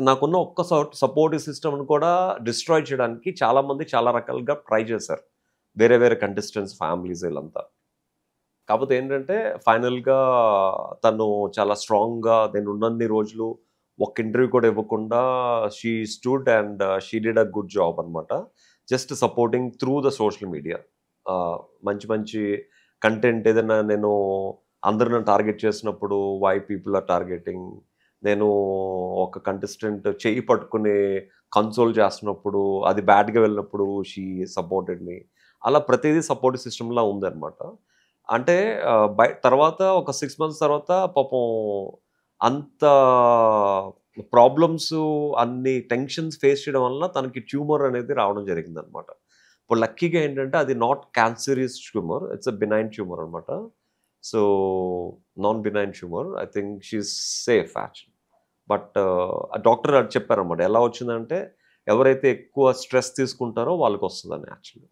నాకున్న ఒక్క సపోర్టివ్ సిస్టమ్‌ని కూడా డిస్ట్రాయ్ చేయడానికి చాలామంది చాలా రకాలుగా ట్రై చేశారు. వేరే వేరే కంటెస్టెంట్స్ ఫ్యామిలీస్ ఈళ్ళంతా. కాపోతే ఏంటంటే ఫైనల్‌గా తను చాలా స్ట్రాంగ్‌గా నేనున్నన్ని రోజులు ఒక్క ఇంటర్వ్యూ కూడా ఇవ్వకుండా she stood and she did a good job అనమాట. Just supporting through the social media. మంచి మంచి కంటెంట్ ఏదైనా నేను అందరూ నన్ను టార్గెట్ చేసినప్పుడు వై పీపుల్ ఆర్ టార్గెటింగ్ నేను ఒక కంటెస్టెంట్ చెయ్యి పట్టుకొని కన్సోల్ చేస్తున్నప్పుడు అది బ్యాడ్‌గా వెళ్ళినప్పుడు షీ సపోర్టెడ్ మీ. అలా ప్రతీదీ సపోర్టివ్ సిస్టమ్‌లా ఉందనమాట. అంటే తర్వాత ఒక 6 మంత్స్ తర్వాత పాపం అంత ప్రాబ్లమ్స్ అన్ని టెన్షన్స్ ఫేస్ చేయడం వలన తనకి ట్యూమర్ అనేది రావడం జరిగిందనమాట. ఇప్పుడు లక్కీగా ఏంటంటే అది not cancerous tumour. It's a benign tumour అనమాట. So, non benign tumour. I think she is safe actually. But ఆ డాక్టర్ అది చెప్పారనమాట. ఎలా వచ్చిందంటే ఎవరైతే ఎక్కువ స్ట్రెస్ తీసుకుంటారో వాళ్ళకొస్తదని యాక్చువల్లీ.